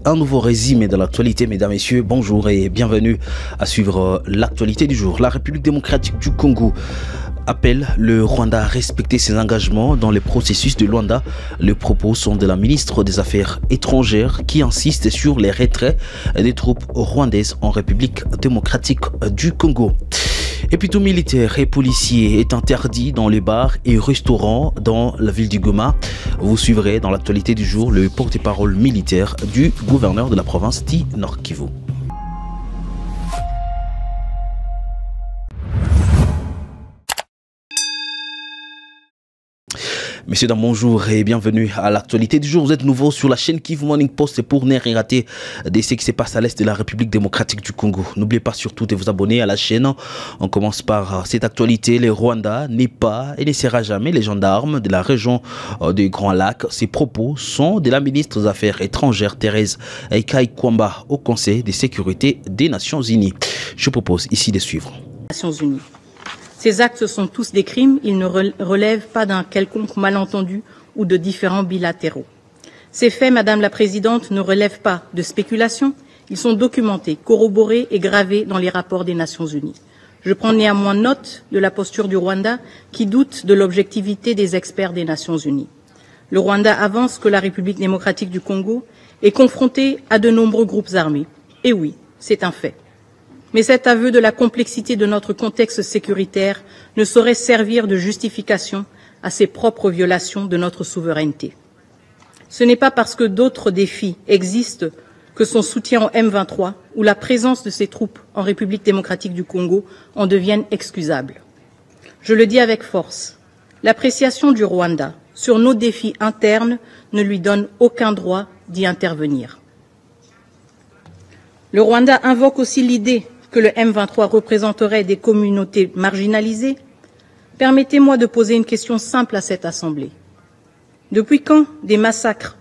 un nouveau résumé de l'actualité. Mesdames, Messieurs, bonjour et bienvenue à suivre l'actualité du jour. La République démocratique du Congo appelle le Rwanda à respecter ses engagements dans les processus de Luanda. Les propos sont de la ministre des Affaires étrangères qui insiste sur les retraits des troupes rwandaises en République démocratique du Congo. Et puis tout militaire et policier est interdit dans les bars et restaurants dans la ville du Goma. Vous suivrez dans l'actualité du jour le porte-parole militaire du gouverneur de la province du Nord Kivu. Messieurs, dames, bonjour et bienvenue à l'actualité du jour. Vous êtes nouveau sur la chaîne Kivu Morning Post pour ne rien rater de ce qui se passe à l'est de la République démocratique du Congo. N'oubliez pas surtout de vous abonner à la chaîne. On commence par cette actualité. Le Rwanda n'est pas et ne sera jamais les gendarmes de la région du Grand Lac. Ces propos sont de la ministre des Affaires étrangères Thérèse Kaikwamba au Conseil de sécurité des Nations Unies. Je propose ici de suivre. Nations Unies. Ces actes sont tous des crimes, ils ne relèvent pas d'un quelconque malentendu ou de différends bilatéraux. Ces faits, Madame la Présidente, ne relèvent pas de spéculation, ils sont documentés, corroborés et gravés dans les rapports des Nations Unies. Je prends néanmoins note de la posture du Rwanda qui doute de l'objectivité des experts des Nations Unies. Le Rwanda avance que la République démocratique du Congo est confrontée à de nombreux groupes armés. Et oui, c'est un fait. Mais cet aveu de la complexité de notre contexte sécuritaire ne saurait servir de justification à ses propres violations de notre souveraineté. Ce n'est pas parce que d'autres défis existent que son soutien au M23 ou la présence de ses troupes en République démocratique du Congo en deviennent excusables. Je le dis avec force, l'appréciation du Rwanda sur nos défis internes ne lui donne aucun droit d'y intervenir. Le Rwanda invoque aussi l'idée que le M23 représenterait des communautés marginalisées, permettez-moi de poser une question simple à cette Assemblée. Depuis quand des massacres,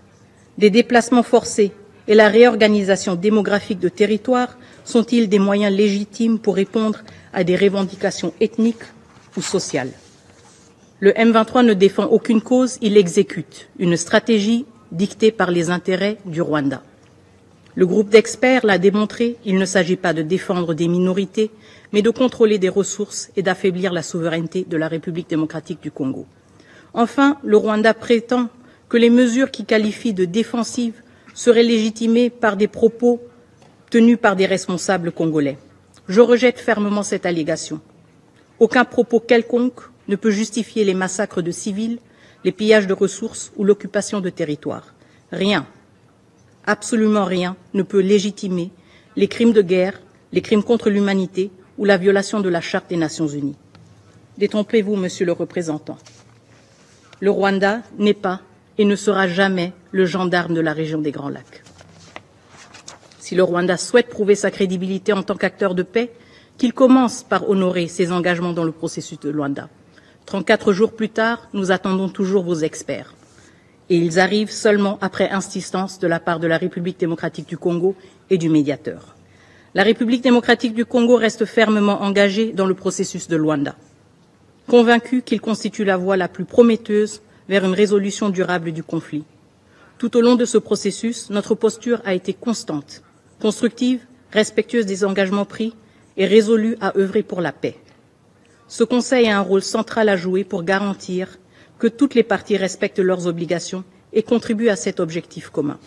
des déplacements forcés et la réorganisation démographique de territoires sont-ils des moyens légitimes pour répondre à des revendications ethniques ou sociales? Le M23 ne défend aucune cause, il exécute une stratégie dictée par les intérêts du Rwanda. Le groupe d'experts l'a démontré, il ne s'agit pas de défendre des minorités, mais de contrôler des ressources et d'affaiblir la souveraineté de la République démocratique du Congo. Enfin, le Rwanda prétend que les mesures qu'il qualifie de défensives seraient légitimées par des propos tenus par des responsables congolais. Je rejette fermement cette allégation. Aucun propos quelconque ne peut justifier les massacres de civils, les pillages de ressources ou l'occupation de territoires. Rien. Absolument rien ne peut légitimer les crimes de guerre, les crimes contre l'humanité ou la violation de la Charte des Nations Unies. Détrompez-vous, Monsieur le représentant. Le Rwanda n'est pas et ne sera jamais le gendarme de la région des Grands Lacs. Si le Rwanda souhaite prouver sa crédibilité en tant qu'acteur de paix, qu'il commence par honorer ses engagements dans le processus de Luanda. 34 jours plus tard, nous attendons toujours vos experts. Et ils arrivent seulement après insistance de la part de la République démocratique du Congo et du médiateur. La République démocratique du Congo reste fermement engagée dans le processus de Luanda, convaincue qu'il constitue la voie la plus prometteuse vers une résolution durable du conflit. Tout au long de ce processus, notre posture a été constante, constructive, respectueuse des engagements pris et résolue à œuvrer pour la paix. Ce Conseil a un rôle central à jouer pour garantir que toutes les parties respectent leurs obligations et contribuent à cet objectif commun.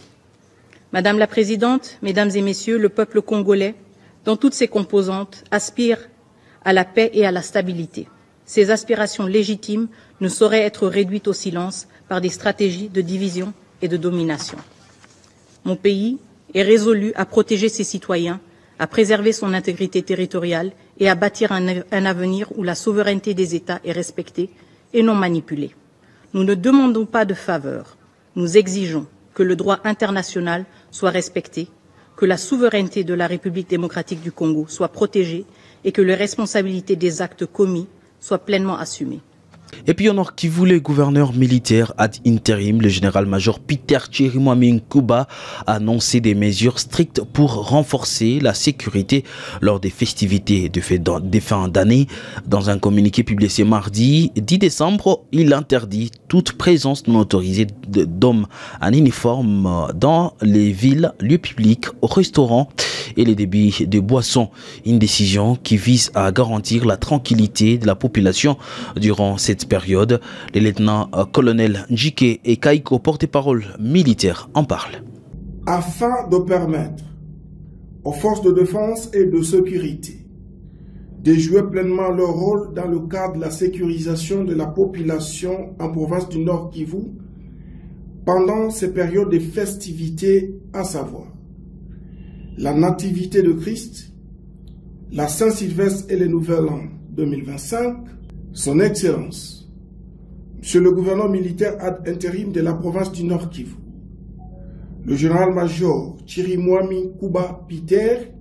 Madame la Présidente, Mesdames et Messieurs, le peuple congolais, dans toutes ses composantes, aspire à la paix et à la stabilité. Ces aspirations légitimes ne sauraient être réduites au silence par des stratégies de division et de domination. Mon pays est résolu à protéger ses citoyens, à préserver son intégrité territoriale et à bâtir un avenir où la souveraineté des États est respectée et non manipulée. Nous ne demandons pas de faveur, nous exigeons que le droit international soit respecté, que la souveraineté de la République démocratique du Congo soit protégée et que les responsabilités des actes commis soient pleinement assumées. Et puis, on a qui voulait le gouverneur militaire ad interim, le général-major Peter Chirimwami Nkuba, a annoncé des mesures strictes pour renforcer la sécurité lors des festivités de fin d'année. Dans un communiqué publié ce mardi 10 décembre, il interdit toute présence non autorisée d'hommes en uniforme dans les villes, lieux publics, restaurants et les débits de boissons. Une décision qui vise à garantir la tranquillité de la population durant cette période. Les lieutenants-colonels Njike et Kaiko, porte-parole militaire, en parlent. Afin de permettre aux forces de défense et de sécurité de jouer pleinement leur rôle dans le cadre de la sécurisation de la population en province du Nord Kivu pendant ces périodes de festivités, à savoir la Nativité de Christ, la Saint-Sylvestre et le Nouvel An 2025, son Excellence, Monsieur le gouverneur militaire ad intérim de la province du Nord Kivu, le général-major Chirimwami Kuba Peter,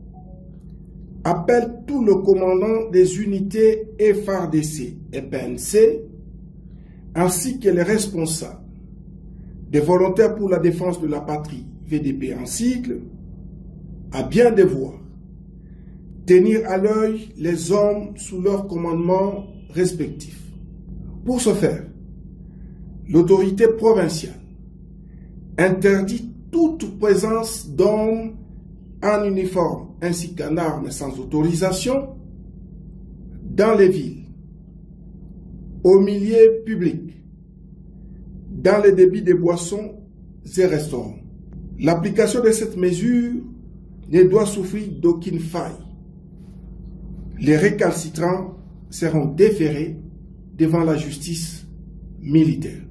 appelle tout le commandant des unités FARDC et PNC, ainsi que les responsables des volontaires pour la défense de la patrie, VDP en sigle, à bien devoir tenir à l'œil les hommes sous leur commandement respectif. Pour ce faire, l'autorité provinciale interdit toute présence d'hommes en uniforme ainsi qu'en armes sans autorisation dans les villes, au milieu public, dans les débits de boissons et restaurants. L'application de cette mesure ne doit souffrir d'aucune faille. Les récalcitrants seront déférés devant la justice militaire.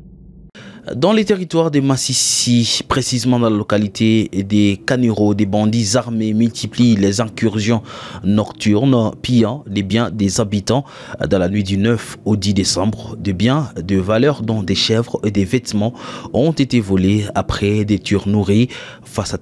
Dans les territoires de Massissi, précisément dans la localité des Kaniro, des bandits armés multiplient les incursions nocturnes, pillant les biens des habitants dans la nuit du 9 au 10 décembre. Des biens de valeur dont des chèvres et des vêtements ont été volés après des tueurs nourris. Face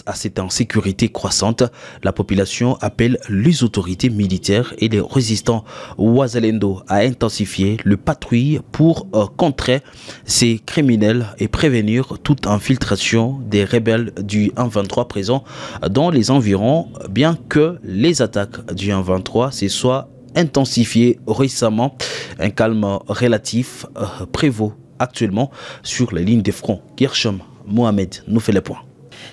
à cette insécurité croissante, la population appelle les autorités militaires et les résistants Wazalendo à intensifier le patrouille pour contrer ces criminels et prévenir toute infiltration des rebelles du 1-23 présents dans les environs, bien que les attaques du 1-23 se soient intensifiées récemment. Un calme relatif prévaut actuellement sur la ligne de front. Gershom Mohamed nous fait le point.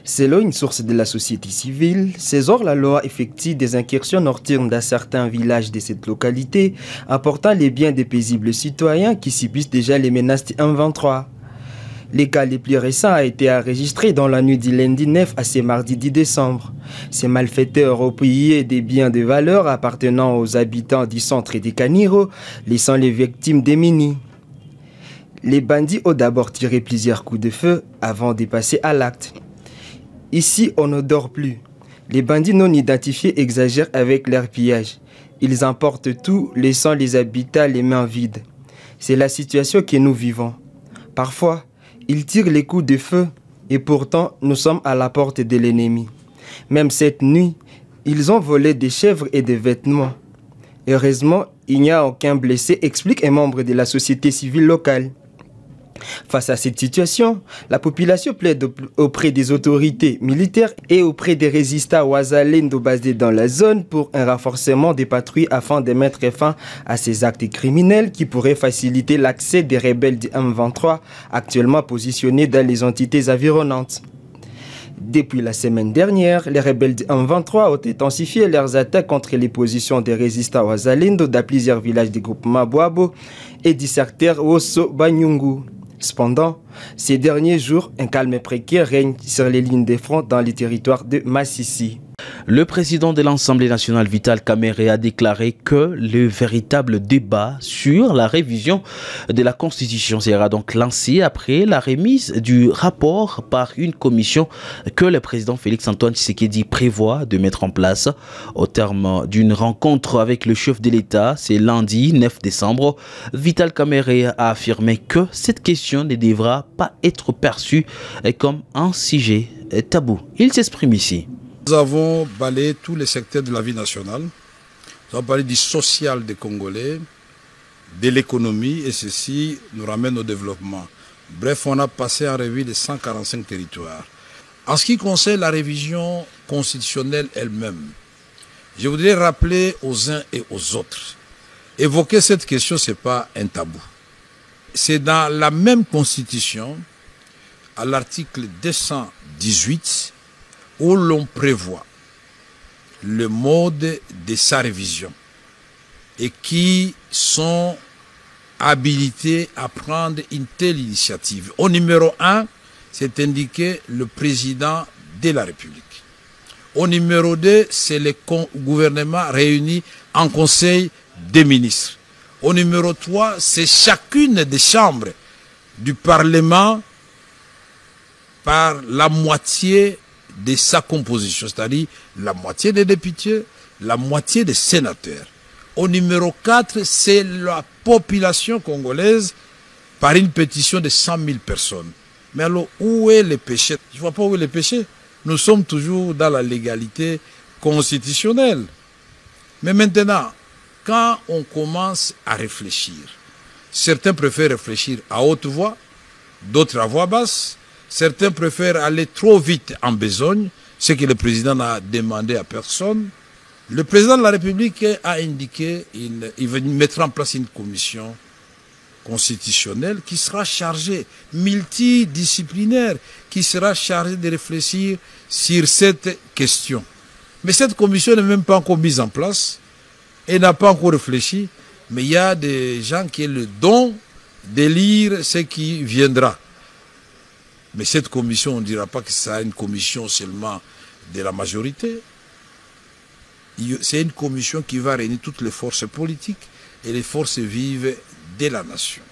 Selon une source de la société civile, ces hors-la-loi effectuent des incursions nocturnes dans certains villages de cette localité, apportant les biens des paisibles citoyens qui subissent déjà les menaces du 1-23. Les cas les plus récents ont été enregistrés dans la nuit du lundi 9 à ce mardi 10 décembre. Ces malfaiteurs ont pillé des biens de valeur appartenant aux habitants du centre des Kaniro, laissant les victimes démunies. Les bandits ont d'abord tiré plusieurs coups de feu avant de passer à l'acte. Ici, on ne dort plus. Les bandits non identifiés exagèrent avec leur pillage. Ils emportent tout, laissant les habitants les mains vides. C'est la situation que nous vivons. Parfois, ils tirent les coups de feu et pourtant, nous sommes à la porte de l'ennemi. Même cette nuit, ils ont volé des chèvres et des vêtements. Heureusement, il n'y a aucun blessé, explique un membre de la société civile locale. Face à cette situation, la population plaide auprès des autorités militaires et auprès des résistants Wazalendo basés dans la zone pour un renforcement des patrouilles afin de mettre fin à ces actes criminels qui pourraient faciliter l'accès des rebelles du M23 actuellement positionnés dans les entités environnantes. Depuis la semaine dernière, les rebelles du M23 ont intensifié leurs attaques contre les positions des résistants Wazalendo dans plusieurs villages du groupe Maboabo et du secteur Osso Banyungu. Cependant, ces derniers jours, un calme précaire règne sur les lignes de front dans les territoires de Massissi. Le président de l'Assemblée nationale, Vital Kamerhe, a déclaré que le véritable débat sur la révision de la Constitution sera donc lancé après la remise du rapport par une commission que le président Félix-Antoine Tshisekedi prévoit de mettre en place. Au terme d'une rencontre avec le chef de l'État, c'est lundi 9 décembre, Vital Kamerhe a affirmé que cette question ne devra pas être perçue comme un sujet tabou. Il s'exprime ici. Nous avons balayé tous les secteurs de la vie nationale. Nous avons parlé du social des Congolais, de l'économie, et ceci nous ramène au développement. Bref, on a passé en revue les 145 territoires. En ce qui concerne la révision constitutionnelle elle-même, je voudrais rappeler aux uns et aux autres, évoquer cette question, ce n'est pas un tabou. c'est dans la même constitution, à l'article 218, où l'on prévoit le mode de sa révision et qui sont habilités à prendre une telle initiative. Au numéro 1, c'est indiqué le président de la République. Au numéro 2, c'est le gouvernement réuni en conseil des ministres. Au numéro 3, c'est chacune des chambres du Parlement par la moitié de sa composition, c'est-à-dire la moitié des députés, la moitié des sénateurs. Au numéro 4, c'est la population congolaise par une pétition de 100 000 personnes. Mais alors, où est le péché? Je ne vois pas où est le péché. Nous sommes toujours dans la légalité constitutionnelle. Mais maintenant, quand on commence à réfléchir, certains préfèrent réfléchir à haute voix, d'autres à voix basse, certains préfèrent aller trop vite en besogne, ce que le président n'a demandé à personne. Le président de la République a indiqué qu'il va mettre en place une commission constitutionnelle qui sera chargée, multidisciplinaire, qui sera chargée de réfléchir sur cette question. Mais cette commission n'est même pas encore mise en place et n'a pas encore réfléchi, mais il y a des gens qui ont le don de lire ce qui viendra. Mais cette commission, on ne dira pas que c'est une commission seulement de la majorité. C'est une commission qui va réunir toutes les forces politiques et les forces vives de la nation.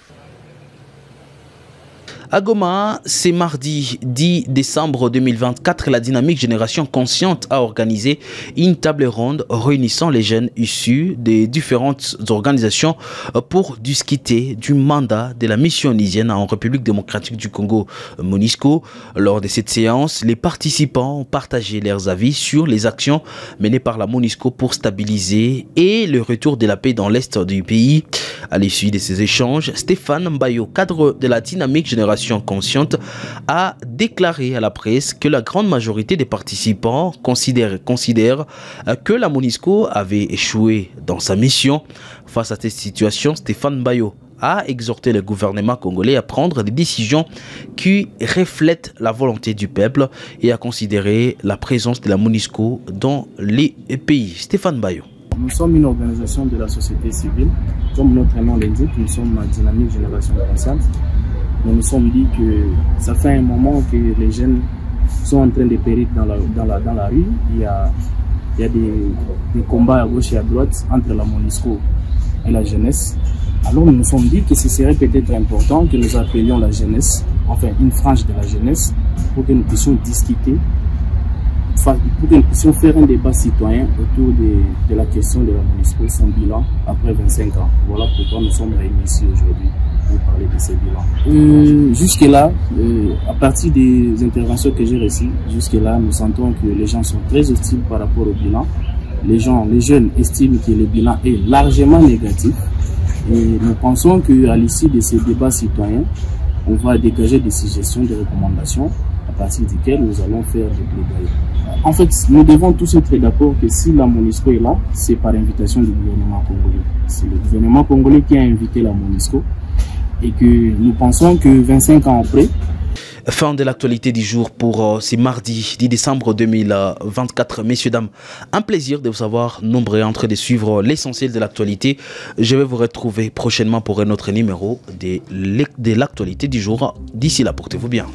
À Goma, c'est mardi 10 décembre 2024, la Dynamique Génération Consciente a organisé une table ronde réunissant les jeunes issus des différentes organisations pour discuter du mandat de la mission onusienne en République démocratique du Congo, MONUSCO. Lors de cette séance, les participants ont partagé leurs avis sur les actions menées par la MONUSCO pour stabiliser et le retour de la paix dans l'est du pays. À l'issue de ces échanges, Stéphane Mbayo, cadre de la Dynamique Génération Consciente, a déclaré à la presse que la grande majorité des participants considèrent que la MONUSCO avait échoué dans sa mission. Face à cette situation, Stéphane Mbayo a exhorté le gouvernement congolais à prendre des décisions qui reflètent la volonté du peuple et à considérer la présence de la MONUSCO dans les pays. Stéphane Mbayo. Nous sommes une organisation de la société civile. Comme notre nom l'indique, nous sommes la Dynamique Génération Consciente. Nous nous sommes dit que ça fait un moment que les jeunes sont en train de périr dans la rue. Il y a des combats à gauche et à droite entre la MONUSCO et la jeunesse. Alors nous nous sommes dit que ce serait peut-être important que nous appelions la jeunesse, enfin une frange de la jeunesse, pour que nous puissions discuter, pour que nous puissions faire un débat citoyen autour de la question de la MONUSCO, son bilan après 25 ans. Voilà pourquoi nous sommes réunis ici aujourd'hui pour parler de ce bilan. Jusque-là, à partir des interventions que j'ai reçues, jusque-là, nous sentons que les gens sont très hostiles par rapport au bilan. Les jeunes estiment que le bilan est largement négatif. Et nous pensons qu'à l'issue de ces débats citoyens, on va dégager des suggestions, des recommandations à partir desquelles nous allons faire des plaidoyers. En fait, nous devons tous être d'accord que si la MONUSCO est là, c'est par invitation du gouvernement congolais. C'est le gouvernement congolais qui a invité la MONUSCO et que nous pensons que 25 ans après, fin de l'actualité du jour pour ce mardi 10 décembre 2024. Messieurs, dames, un plaisir de vous avoir nombreux en train de suivre l'essentiel de l'actualité. Je vais vous retrouver prochainement pour un autre numéro de l'actualité du jour. D'ici là, portez-vous bien.